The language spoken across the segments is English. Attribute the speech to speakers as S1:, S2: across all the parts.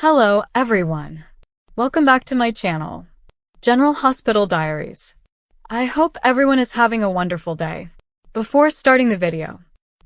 S1: Hello, everyone. Welcome back to my channel, General Hospital Diaries. I hope everyone is having a wonderful day. Before starting the video,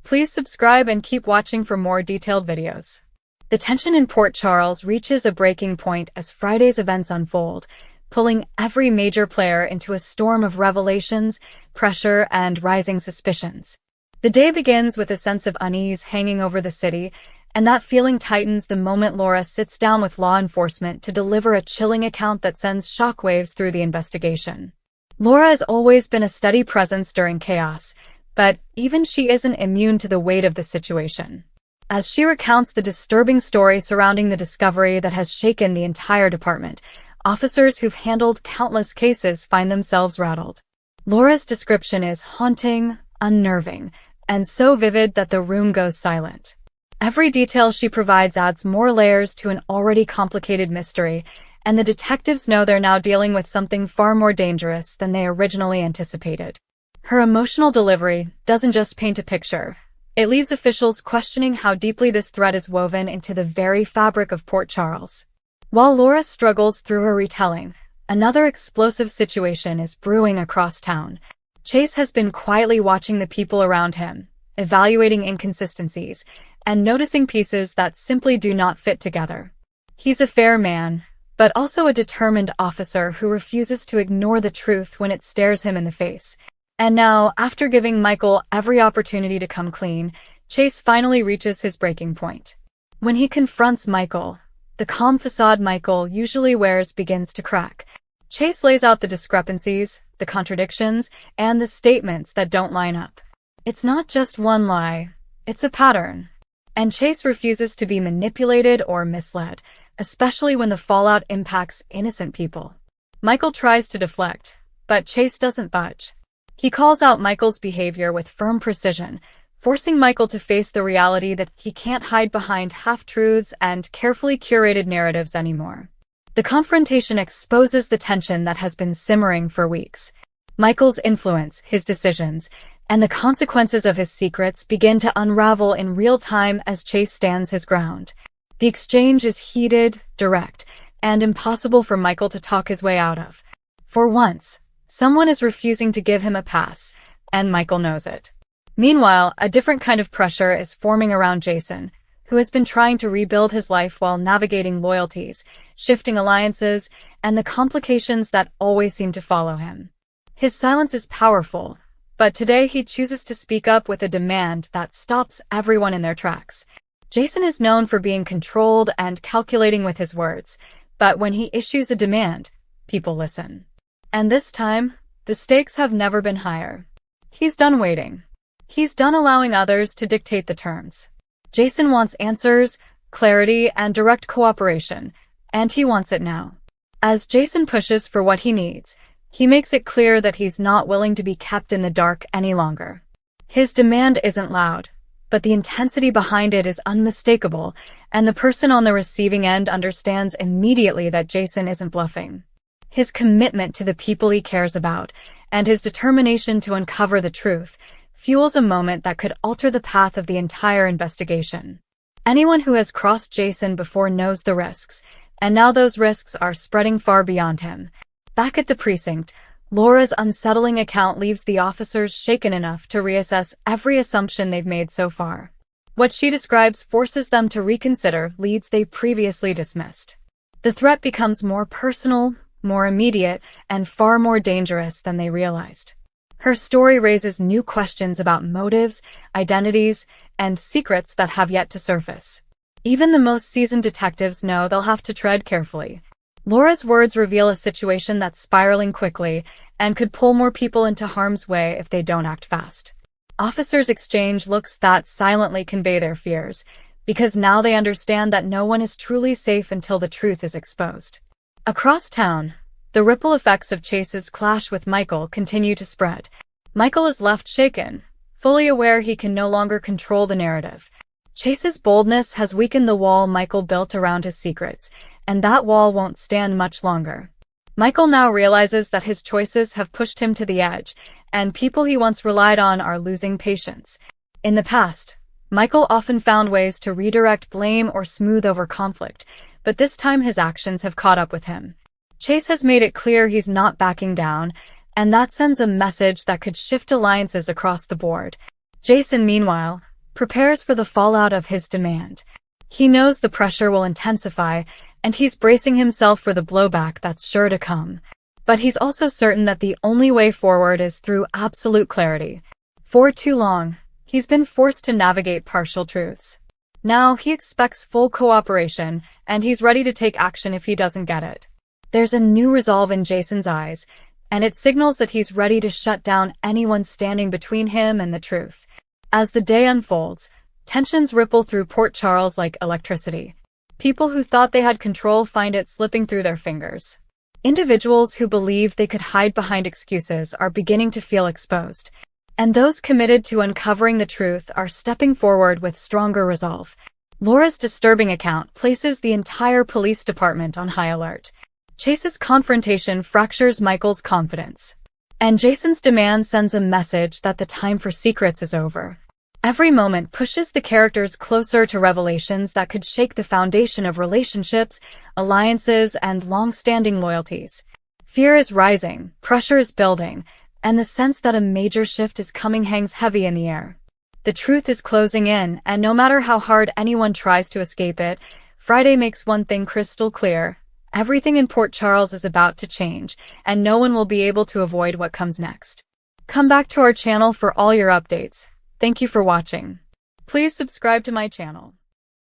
S1: please subscribe and keep watching for more detailed videos. The tension in Port Charles reaches a breaking point as Friday's events unfold, pulling every major player into a storm of revelations, pressure, and rising suspicions. The day begins with a sense of unease hanging over the city, and that feeling tightens the moment Laura sits down with law enforcement to deliver a chilling account that sends shockwaves through the investigation. Laura has always been a steady presence during chaos, but even she isn't immune to the weight of the situation. As she recounts the disturbing story surrounding the discovery that has shaken the entire department, officers who've handled countless cases find themselves rattled. Laura's description is haunting, unnerving, and so vivid that the room goes silent. Every detail she provides adds more layers to an already complicated mystery, and the detectives know they're now dealing with something far more dangerous than they originally anticipated. Her emotional delivery doesn't just paint a picture. It leaves officials questioning how deeply this threat is woven into the very fabric of Port Charles. While Laura struggles through her retelling, another explosive situation is brewing across town. Chase has been quietly watching the people around him, evaluating inconsistencies, and noticing pieces that simply do not fit together. He's a fair man, but also a determined officer who refuses to ignore the truth when it stares him in the face. And now, after giving Michael every opportunity to come clean, Chase finally reaches his breaking point. When he confronts Michael, the calm facade Michael usually wears begins to crack. Chase lays out the discrepancies, the contradictions, and the statements that don't line up. It's not just one lie, it's a pattern. And Chase refuses to be manipulated or misled, especially when the fallout impacts innocent people. Michael tries to deflect, but Chase doesn't budge. He calls out Michael's behavior with firm precision, forcing Michael to face the reality that he can't hide behind half-truths and carefully curated narratives anymore. The confrontation exposes the tension that has been simmering for weeks. Michael's influence, his decisions, and the consequences of his secrets begin to unravel in real time as Chase stands his ground. The exchange is heated, direct, and impossible for Michael to talk his way out of. For once, someone is refusing to give him a pass, and Michael knows it. Meanwhile, a different kind of pressure is forming around Jason, who has been trying to rebuild his life while navigating loyalties, shifting alliances, and the complications that always seem to follow him. His silence is powerful, but today he chooses to speak up with a demand that stops everyone in their tracks. Jason is known for being controlled and calculating with his words, but when he issues a demand, people listen. And this time, the stakes have never been higher. He's done waiting. He's done allowing others to dictate the terms. Jason wants answers, clarity, and direct cooperation, and he wants it now. As Jason pushes for what he needs, he makes it clear that he's not willing to be kept in the dark any longer. His demand isn't loud, but the intensity behind it is unmistakable, and the person on the receiving end understands immediately that Jason isn't bluffing. His commitment to the people he cares about, and his determination to uncover the truth, fuels a moment that could alter the path of the entire investigation. Anyone who has crossed Jason before knows the risks, and now those risks are spreading far beyond him. Back at the precinct, Laura's unsettling account leaves the officers shaken enough to reassess every assumption they've made so far. What she describes forces them to reconsider leads they previously dismissed. The threat becomes more personal, more immediate, and far more dangerous than they realized. Her story raises new questions about motives, identities, and secrets that have yet to surface. Even the most seasoned detectives know they'll have to tread carefully. Laura's words reveal a situation that's spiraling quickly and could pull more people into harm's way if they don't act fast. Officers exchange looks that silently convey their fears, because now they understand that no one is truly safe until the truth is exposed. Across town, the ripple effects of Chase's clash with Michael continue to spread. Michael is left shaken, fully aware he can no longer control the narrative. Chase's boldness has weakened the wall Michael built around his secrets, and that wall won't stand much longer. Michael now realizes that his choices have pushed him to the edge, and people he once relied on are losing patience. In the past, Michael often found ways to redirect blame or smooth over conflict, but this time his actions have caught up with him. Chase has made it clear he's not backing down, and that sends a message that could shift alliances across the board. Jason, meanwhile, prepares for the fallout of his demand. He knows the pressure will intensify, and he's bracing himself for the blowback that's sure to come. But he's also certain that the only way forward is through absolute clarity. For too long, he's been forced to navigate partial truths. Now he expects full cooperation, and he's ready to take action if he doesn't get it. There's a new resolve in Jason's eyes, and it signals that he's ready to shut down anyone standing between him and the truth. As the day unfolds, tensions ripple through Port Charles like electricity. People who thought they had control find it slipping through their fingers. Individuals who believed they could hide behind excuses are beginning to feel exposed, and those committed to uncovering the truth are stepping forward with stronger resolve. Laura's disturbing account places the entire police department on high alert. Chase's confrontation fractures Michael's confidence, and Jason's demand sends a message that the time for secrets is over. Every moment pushes the characters closer to revelations that could shake the foundation of relationships, alliances, and long-standing loyalties. Fear is rising, pressure is building, and the sense that a major shift is coming hangs heavy in the air. The truth is closing in, and no matter how hard anyone tries to escape it, Friday makes one thing crystal clear. Everything in Port Charles is about to change, and no one will be able to avoid what comes next. Come back to our channel for all your updates. Thank you for watching. Please subscribe to my channel.